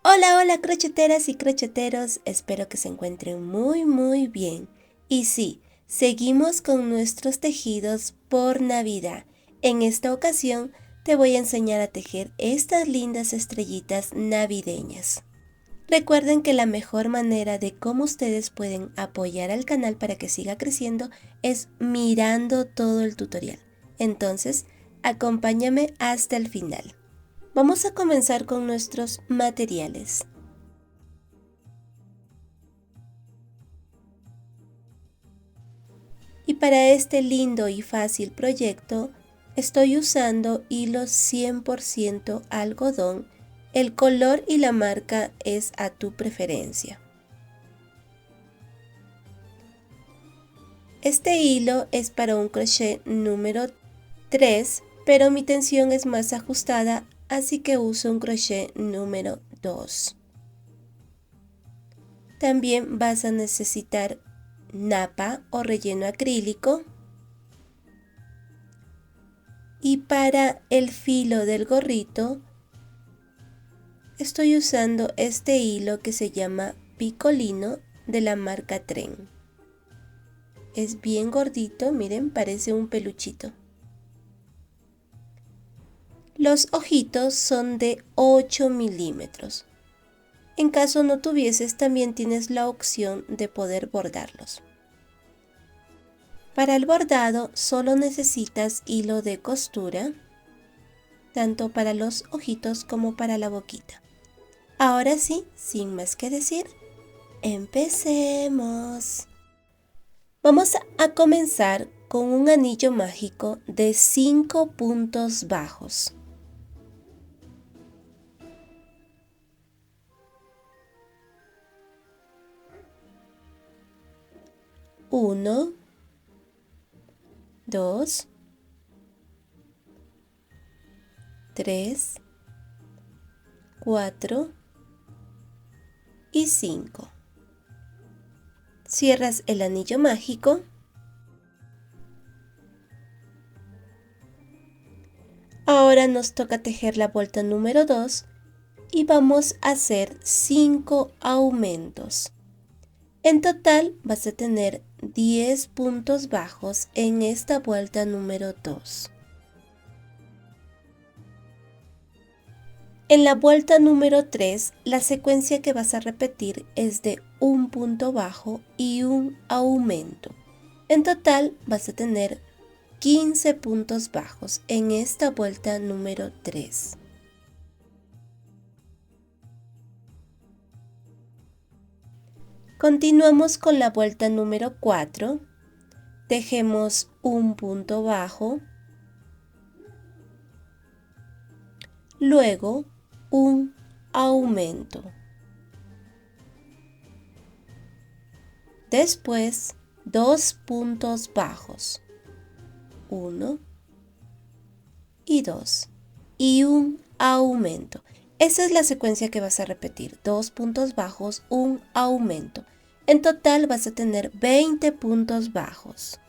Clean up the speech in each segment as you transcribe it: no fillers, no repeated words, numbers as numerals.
Hola, hola crocheteras y crocheteros, espero que se encuentren muy bien. Y sí, seguimos con nuestros tejidos por Navidad. En esta ocasión te voy a enseñar a tejer estas lindas estrellitas navideñas. Recuerden que la mejor manera de cómo ustedes pueden apoyar al canal para que siga creciendo es mirando todo el tutorial. Entonces, acompáñame hasta el final. Vamos a comenzar con nuestros materiales. Y para este lindo y fácil proyecto, estoy usando hilo 100% algodón. El color y la marca es a tu preferencia. Este hilo es para un crochet número 3, pero mi tensión es más ajustada, así que uso un crochet número 2. También vas a necesitar napa o relleno acrílico. Y para el filo del gorrito estoy usando este hilo que se llama picolino de la marca Tren. Es bien gordito, miren, parece un peluchito. Los ojitos son de 8 milímetros. En caso no tuvieses, también tienes la opción de poder bordarlos. Para el bordado solo necesitas hilo de costura, tanto para los ojitos como para la boquita. Ahora sí, sin más que decir, empecemos. Vamos a comenzar con un anillo mágico de 5 puntos bajos. Uno, 2, 3, 4 y 5. Cierras el anillo mágico. Ahora nos toca tejer la vuelta número 2 y vamos a hacer 5 aumentos. En total vas a tener 10 puntos bajos en esta vuelta número 2. En la vuelta número 3, la secuencia que vas a repetir es de un punto bajo y un aumento. En total vas a tener 15 puntos bajos en esta vuelta número 3. Continuamos con la vuelta número 4. Tejemos un punto bajo, luego un aumento. Después, 2 puntos bajos, 1 y 2, y un aumento. Esa es la secuencia que vas a repetir, 2 puntos bajos, un aumento. En total vas a tener 20 puntos bajos.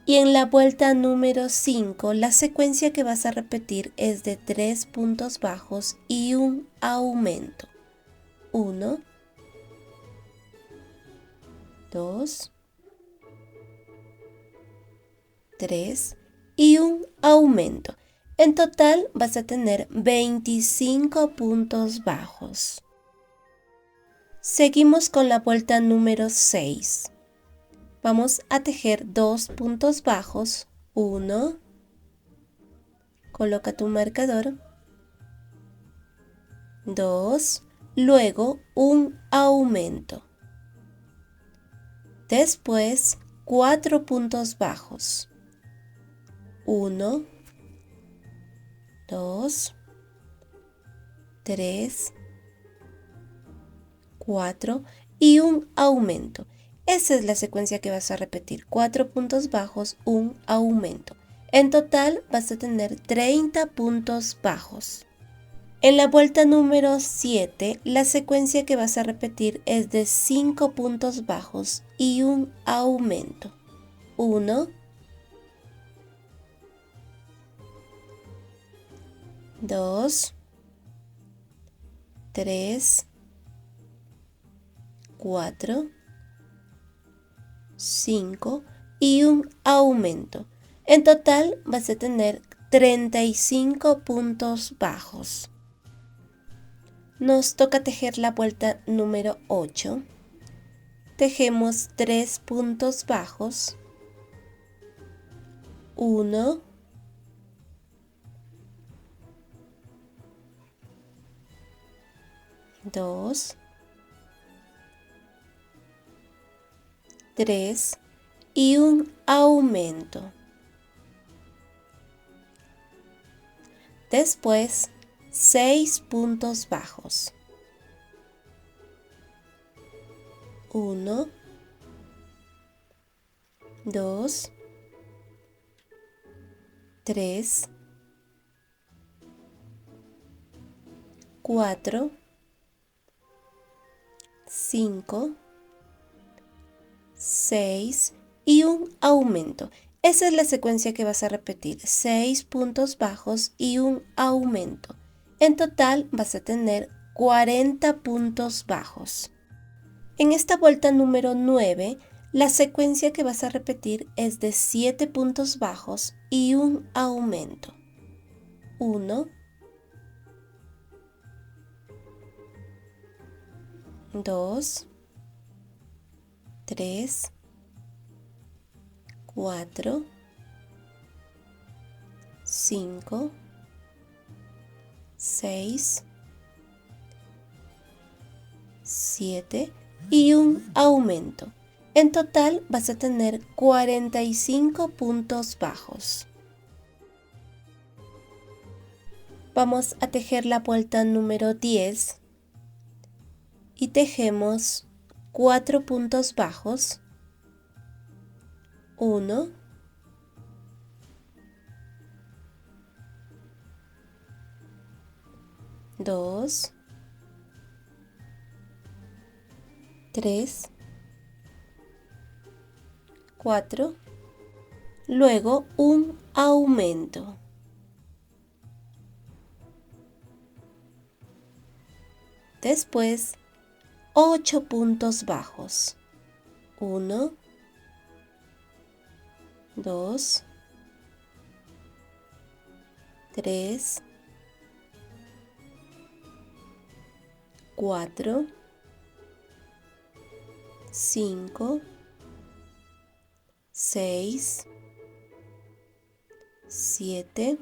Y en la vuelta número 5, la secuencia que vas a repetir es de 3 puntos bajos y un aumento. 1, 2, 3 y un aumento. En total vas a tener 25 puntos bajos. Seguimos con la vuelta número 6. Vamos a tejer 2 puntos bajos. 1, coloca tu marcador. 2, luego un aumento. Después 4 puntos bajos. 1, 2, 3, 4 y un aumento. Esa es la secuencia que vas a repetir. 4 puntos bajos, un aumento. En total vas a tener 30 puntos bajos. En la vuelta número 7, la secuencia que vas a repetir es de 5 puntos bajos y un aumento. 1, 2, 3, 4, 5 y un aumento. En total vas a tener 35 puntos bajos. Nos toca tejer la vuelta número 8. Tejemos 3 puntos bajos. 1, 2, 3 y un aumento. Después, 6 puntos bajos. 1, 2, 3, 4, 5, 6 y un aumento. Esa es la secuencia que vas a repetir, 6 puntos bajos y un aumento. En total vas a tener 40 puntos bajos. En esta vuelta número 9, la secuencia que vas a repetir es de 7 puntos bajos y un aumento. 1, 2, 3, 4, 5, 6, 7 y un aumento. En total vas a tener 45 puntos bajos. Vamos a tejer la vuelta número 10 y tejemos 4 puntos bajos. 1, 2, 3, 4, luego un aumento. Después, 8 puntos bajos. 1, 2, 3, 4, 5, 6, 7,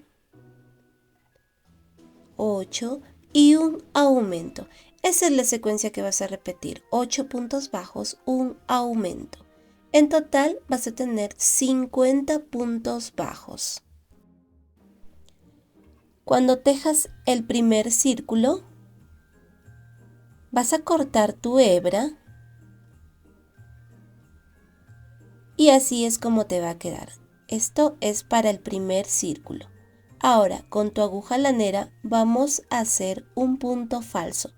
8 y un aumento. Esa es la secuencia que vas a repetir, 8 puntos bajos, un aumento. En total vas a tener 50 puntos bajos. Cuando tejas el primer círculo, vas a cortar tu hebra y así es como te va a quedar. Esto es para el primer círculo. Ahora, con tu aguja lanera vamos a hacer un punto falso.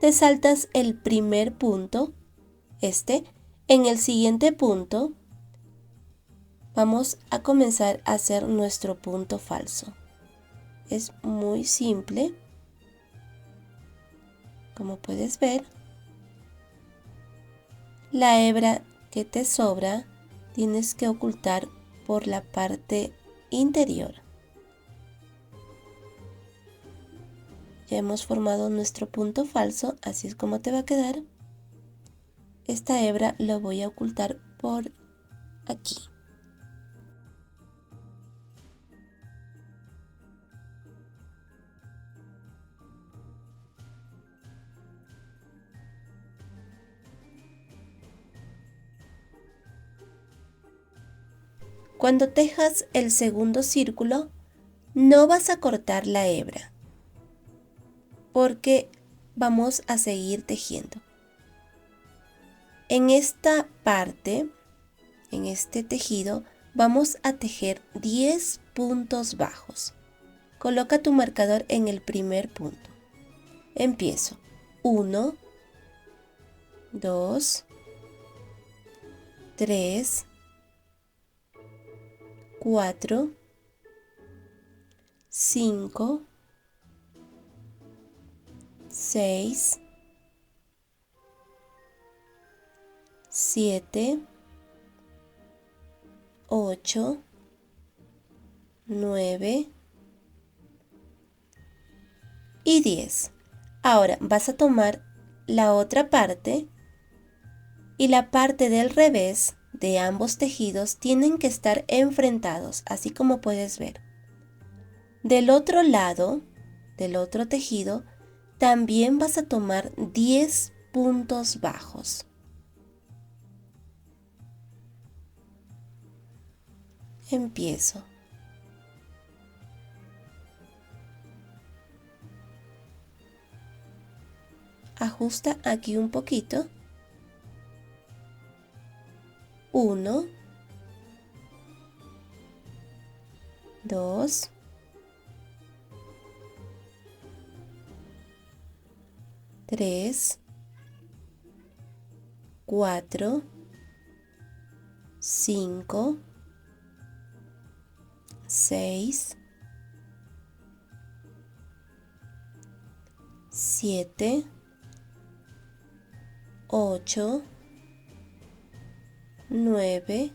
Te saltas el primer punto, en el siguiente punto vamos a comenzar a hacer nuestro punto falso. Es muy simple, como puedes ver. La hebra que te sobra tienes que ocultar por la parte interior. Ya hemos formado nuestro punto falso, así es como te va a quedar. Esta hebra la voy a ocultar por aquí. Cuando tejas el segundo círculo, no vas a cortar la hebra, porque vamos a seguir tejiendo. En esta parte, en este tejido, vamos a tejer 10 puntos bajos. Coloca tu marcador en el primer punto. Empiezo. 1, 2, 3, 4, 5, 6, 7, 8, 9 y 10. Ahora vas a tomar la otra parte y la parte del revés de ambos tejidos tienen que estar enfrentados, así como puedes ver. Del otro lado, del otro tejido, también vas a tomar 10 puntos bajos. Empiezo. Ajusta aquí un poquito. 1, 2, 3, 4, 5, 6, 7, 8, 9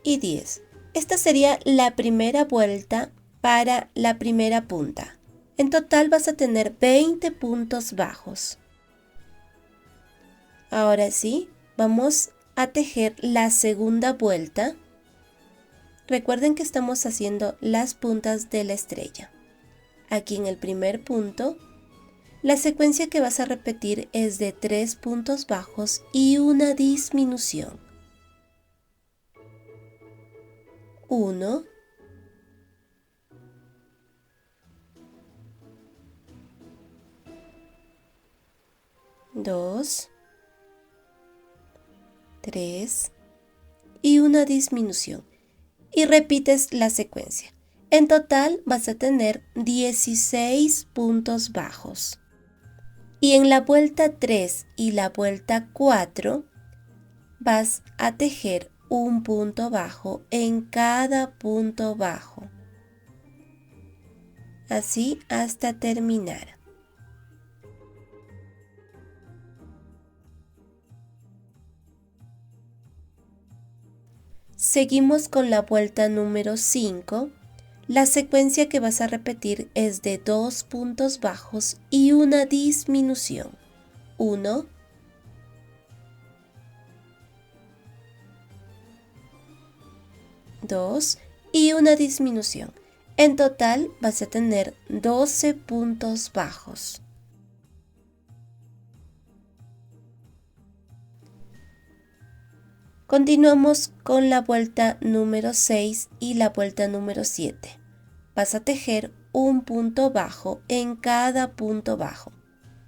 y 10. Esta sería la primera vuelta para la primera punta. En total vas a tener 20 puntos bajos. Ahora sí, vamos a tejer la segunda vuelta. Recuerden que estamos haciendo las puntas de la estrella. Aquí en el primer punto, la secuencia que vas a repetir es de 3 puntos bajos y una disminución. 1, 2, 3 y una disminución. Y repites la secuencia. En total vas a tener 16 puntos bajos. Y en la vuelta 3 y la vuelta 4 vas a tejer un punto bajo en cada punto bajo. Así hasta terminar. Seguimos con la vuelta número 5. La secuencia que vas a repetir es de 2 puntos bajos y una disminución. 1, 2 y una disminución. En total vas a tener 12 puntos bajos. Continuamos con la vuelta número 6 y la vuelta número 7. Vas a tejer un punto bajo en cada punto bajo,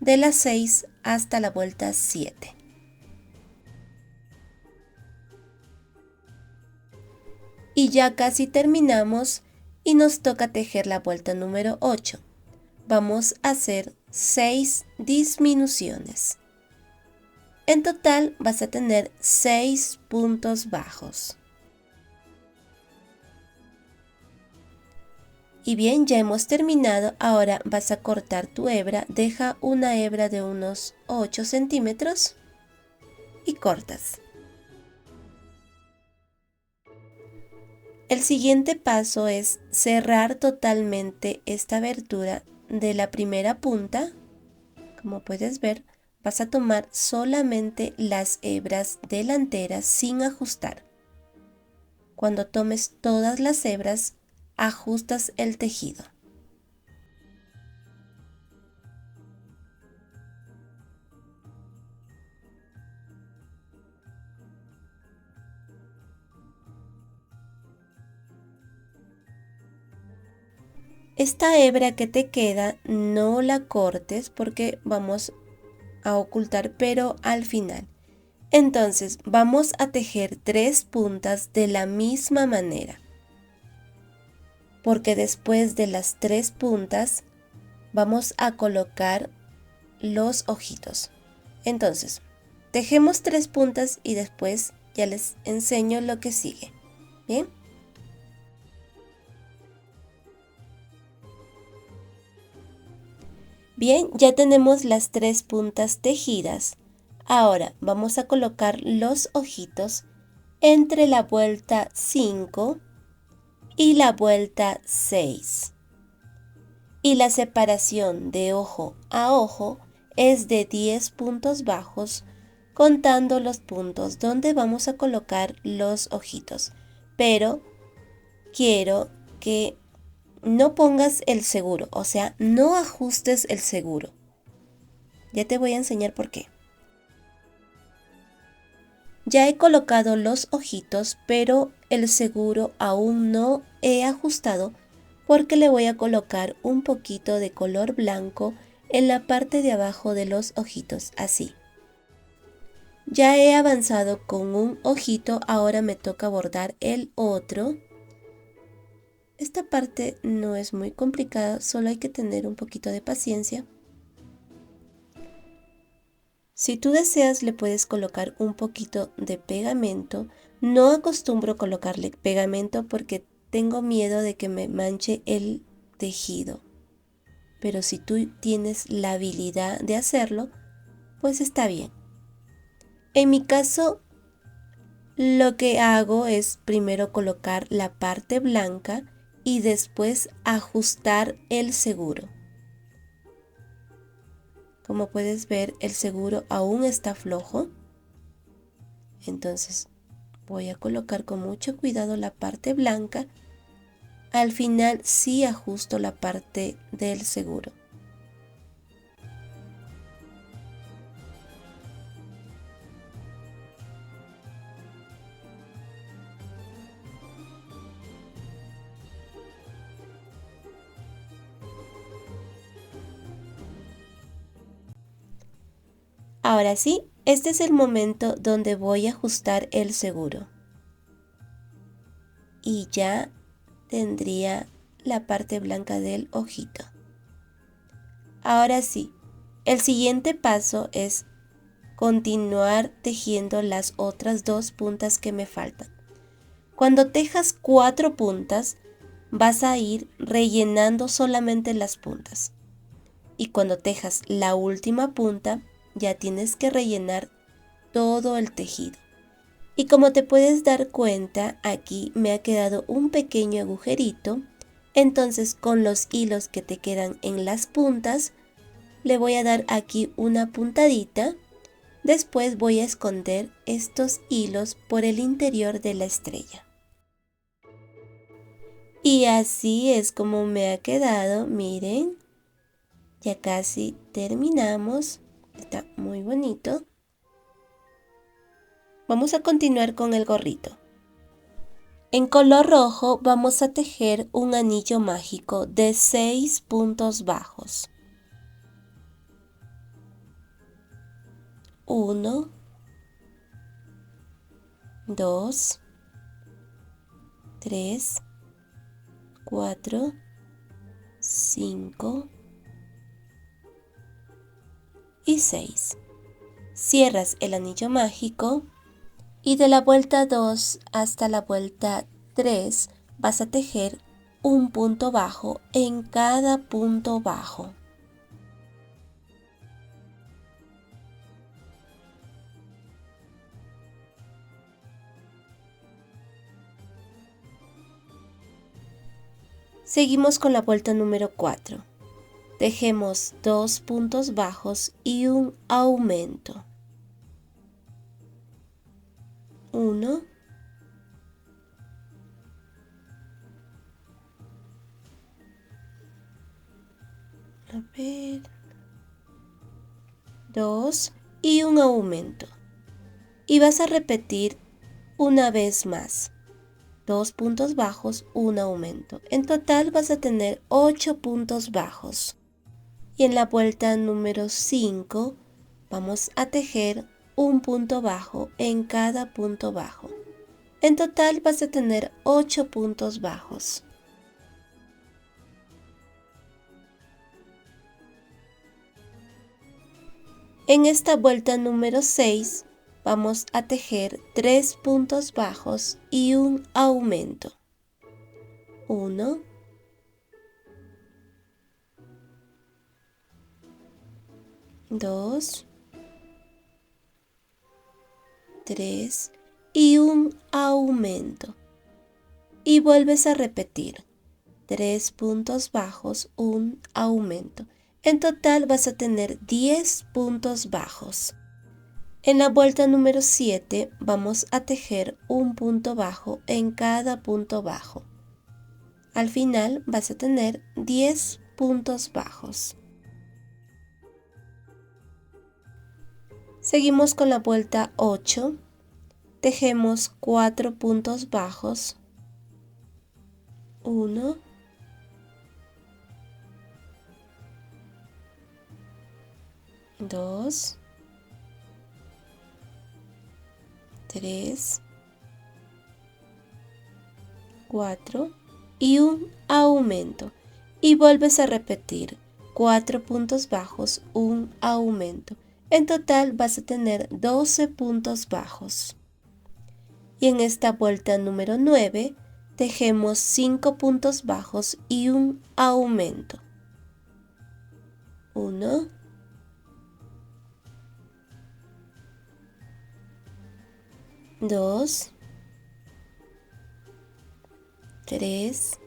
de la 6 hasta la vuelta 7. Y ya casi terminamos y nos toca tejer la vuelta número 8. Vamos a hacer 6 disminuciones. En total vas a tener 6 puntos bajos. Y bien, ya hemos terminado. Ahora vas a cortar tu hebra. Deja una hebra de unos 8 centímetros y cortas. El siguiente paso es cerrar totalmente esta abertura de la primera punta. Como puedes ver, vas a tomar solamente las hebras delanteras sin ajustar. Cuando tomes todas las hebras, ajustas el tejido. Esta hebra que te queda no la cortes porque vamos a ocultar pero al final. Entonces vamos a tejer 3 puntas de la misma manera, porque después de las 3 puntas vamos a colocar los ojitos. Entonces tejemos 3 puntas y después ya les enseño lo que sigue. Bien. Bien, ya tenemos las 3 puntas tejidas. Ahora vamos a colocar los ojitos entre la vuelta 5 y la vuelta 6. Y la separación de ojo a ojo es de 10 puntos bajos, contando los puntos donde vamos a colocar los ojitos. Pero quiero que no pongas el seguro, o sea, no ajustes el seguro. Ya te voy a enseñar por qué. Ya he colocado los ojitos, pero el seguro aún no he ajustado porque le voy a colocar un poquito de color blanco en la parte de abajo de los ojitos, así. Ya he avanzado con un ojito, ahora me toca bordar el otro. Esta parte no es muy complicada, solo hay que tener un poquito de paciencia. Si tú deseas, le puedes colocar un poquito de pegamento. No acostumbro colocarle pegamento porque tengo miedo de que me manche el tejido. Pero si tú tienes la habilidad de hacerlo, pues está bien. En mi caso, lo que hago es primero colocar la parte blanca y después ajustar el seguro. Como puedes ver, el seguro aún está flojo. Entonces voy a colocar con mucho cuidado la parte blanca. Al final sí ajusto la parte del seguro. Ahora sí, este es el momento donde voy a ajustar el seguro. Y ya tendría la parte blanca del ojito. Ahora sí, el siguiente paso es continuar tejiendo las otras 2 puntas que me faltan. Cuando tejas 4 puntas, vas a ir rellenando solamente las puntas. Y cuando tejas la última punta, ya tienes que rellenar todo el tejido. Y como te puedes dar cuenta, aquí me ha quedado un pequeño agujerito. Entonces, con los hilos que te quedan en las puntas, le voy a dar aquí una puntadita. Después voy a esconder estos hilos por el interior de la estrella. Y así es como me ha quedado, miren. Ya casi terminamos. Está muy bonito. Vamos a continuar con el gorrito. En color rojo vamos a tejer un anillo mágico de 6 puntos bajos. 1, 2, 3, 4, 5 y 6. Cierras el anillo mágico y de la vuelta 2 hasta la vuelta 3 vas a tejer un punto bajo en cada punto bajo. Seguimos con la vuelta número 4. Tejemos 2 puntos bajos y un aumento. 1, a ver, 2 y un aumento. Y vas a repetir una vez más. 2 puntos bajos, un aumento. En total vas a tener 8 puntos bajos. Y en la vuelta número 5 vamos a tejer un punto bajo en cada punto bajo. En total vas a tener 8 puntos bajos. En esta vuelta número 6 vamos a tejer 3 puntos bajos y un aumento. 1, 2, 3 y un aumento. Y vuelves a repetir 3 puntos bajos, un aumento. En total vas a tener 10 puntos bajos. En la vuelta número 7 vamos a tejer un punto bajo en cada punto bajo. Al final vas a tener 10 puntos bajos. Seguimos con la vuelta 8. Tejemos 4 puntos bajos. 1, 2, 3, 4 y un aumento. Y vuelves a repetir 4 puntos bajos, un aumento. En total vas a tener 12 puntos bajos. Y en esta vuelta número 9 tejemos 5 puntos bajos y un aumento. 1, 2, 3,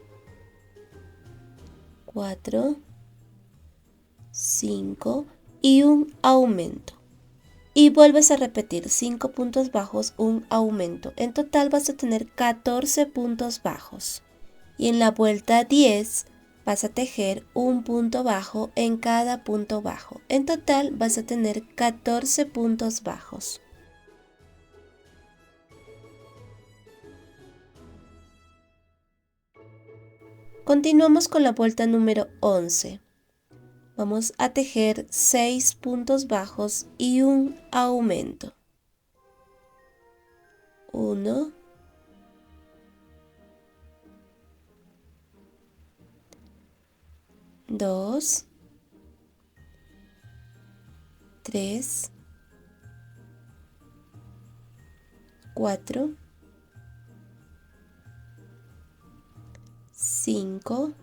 4, 5 y un aumento. Y vuelves a repetir 5 puntos bajos, un aumento. En total vas a tener 14 puntos bajos. Y en la vuelta 10 vas a tejer un punto bajo en cada punto bajo. En total vas a tener 14 puntos bajos. Continuamos con la vuelta número 11. Vamos a tejer 6 puntos bajos y un aumento. 1, 2, 3, 4, 5,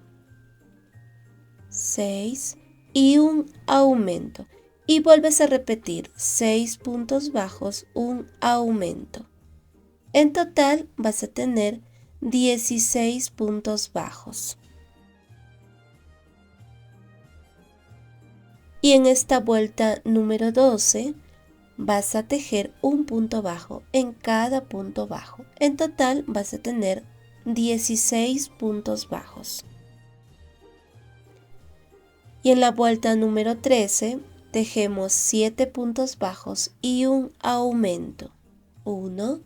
6 y un aumento. Y vuelves a repetir 6 puntos bajos, un aumento. En total vas a tener 16 puntos bajos. Y en esta vuelta número 12 vas a tejer un punto bajo en cada punto bajo. En total vas a tener 16 puntos bajos. Y en la vuelta número 13 tejemos 7 puntos bajos y un aumento. 1,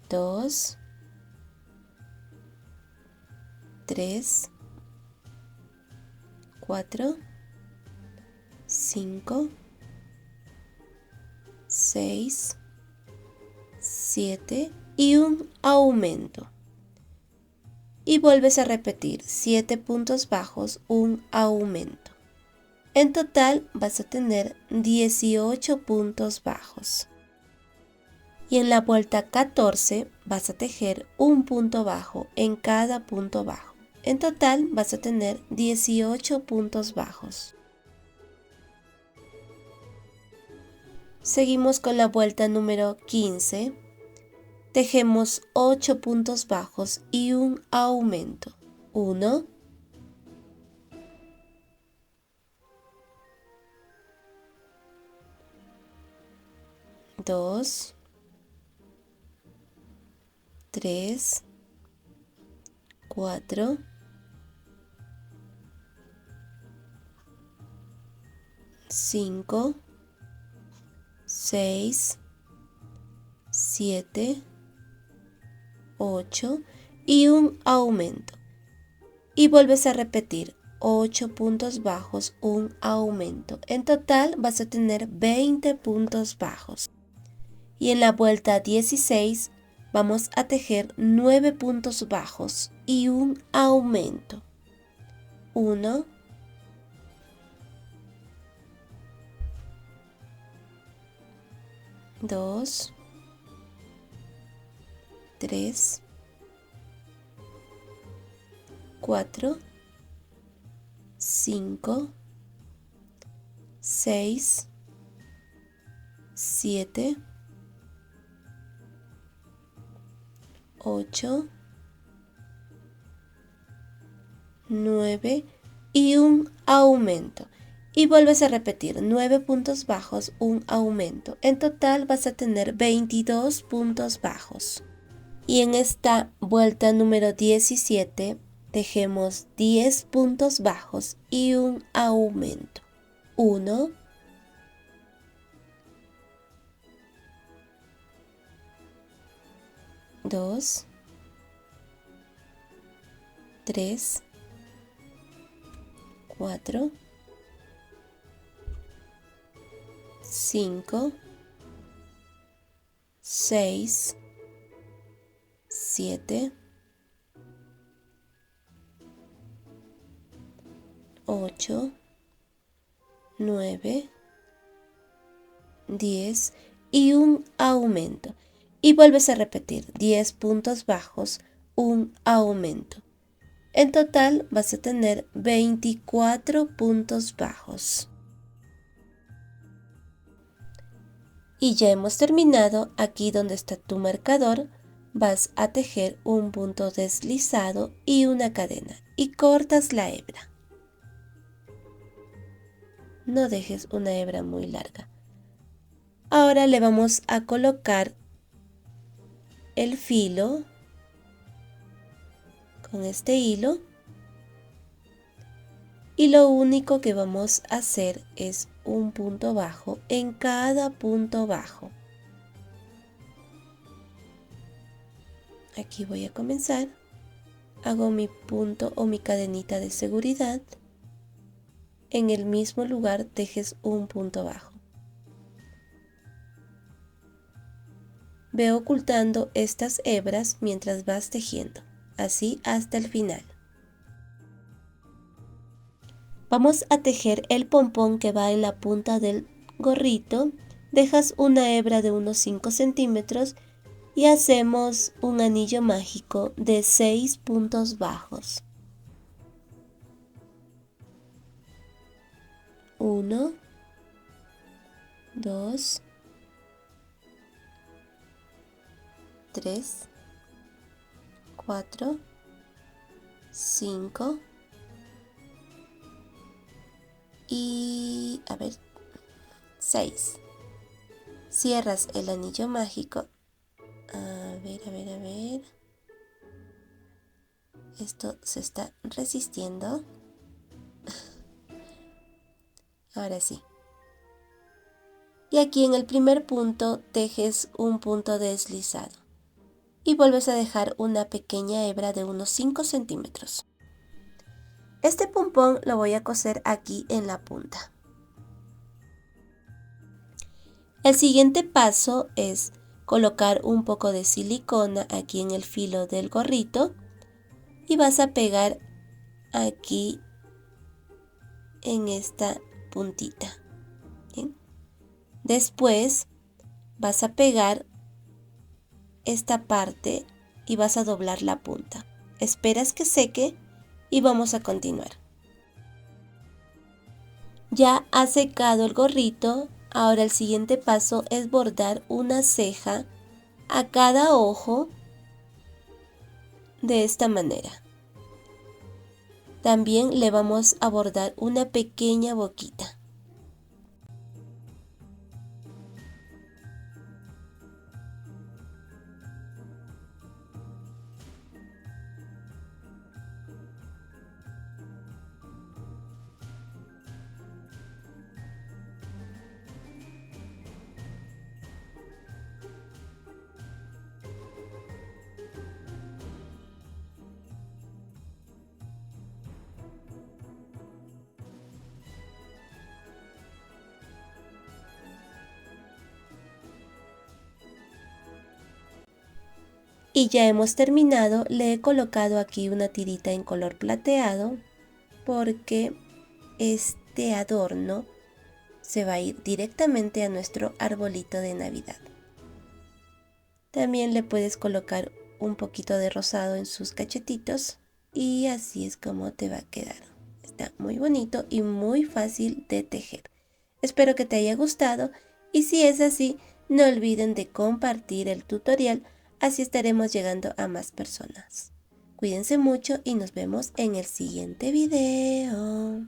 2, 3, 4, 5, 6, 7 y un aumento. Y vuelves a repetir 7 puntos bajos, un aumento. En total vas a tener 18 puntos bajos. Y en la vuelta 14 vas a tejer un punto bajo en cada punto bajo. En total vas a tener 18 puntos bajos. Seguimos con la vuelta número 15. Tejemos 8 puntos bajos y un aumento. 1, 2, 3, 4, 5, 6, 7, 8 y un aumento. Y vuelves a repetir 8 puntos bajos, un aumento. En total vas a tener 20 puntos bajos. Y en la vuelta 16 vamos a tejer 9 puntos bajos y un aumento. 1, 2, 3, 4, 5, 6, 7, 8, 9 y un aumento. Y vuelves a repetir 9 puntos bajos, un aumento. En total vas a tener 22 puntos bajos. Y en esta vuelta número 17 tejemos 10 puntos bajos y un aumento. 1, 2, 3, 4, 5, 6, 7, 8, 9, 10 y un aumento. Y vuelves a repetir 10 puntos bajos, un aumento. En total vas a tener 24 puntos bajos. Y ya hemos terminado. Aquí donde está tu marcador vas a tejer un punto deslizado y una cadena y cortas la hebra. No dejes una hebra muy larga. Ahora le vamos a colocar el filo con este hilo y lo único que vamos a hacer es un punto bajo en cada punto bajo. Aquí voy a comenzar, hago mi punto o mi cadenita de seguridad, en el mismo lugar tejes un punto bajo. Ve ocultando estas hebras mientras vas tejiendo, así hasta el final. Vamos a tejer el pompón que va en la punta del gorrito. Dejas una hebra de unos 5 centímetros y hacemos un anillo mágico de 6 puntos bajos. 1, 2, 3, 4, 5 y 6. Cierras el anillo mágico. A ver. Esto se está resistiendo. Ahora sí. Y aquí en el primer punto tejes un punto deslizado. Y vuelves a dejar una pequeña hebra de unos 5 centímetros. Este pompón lo voy a coser aquí en la punta. El siguiente paso es colocar un poco de silicona aquí en el filo del gorrito y vas a pegar aquí en esta puntita. ¿Bien? Después vas a pegar esta parte y vas a doblar la punta. Esperas que seque y vamos a continuar. Ya ha secado el gorrito. Ahora el siguiente paso es bordar una ceja a cada ojo de esta manera. También le vamos a bordar una pequeña boquita. Y ya hemos terminado. Le he colocado aquí una tirita en color plateado porque este adorno se va a ir directamente a nuestro arbolito de Navidad. También le puedes colocar un poquito de rosado en sus cachetitos y así es como te va a quedar. Está muy bonito y muy fácil de tejer. Espero que te haya gustado y si es así, no olviden de compartir el tutorial, así estaremos llegando a más personas. Cuídense mucho y nos vemos en el siguiente video.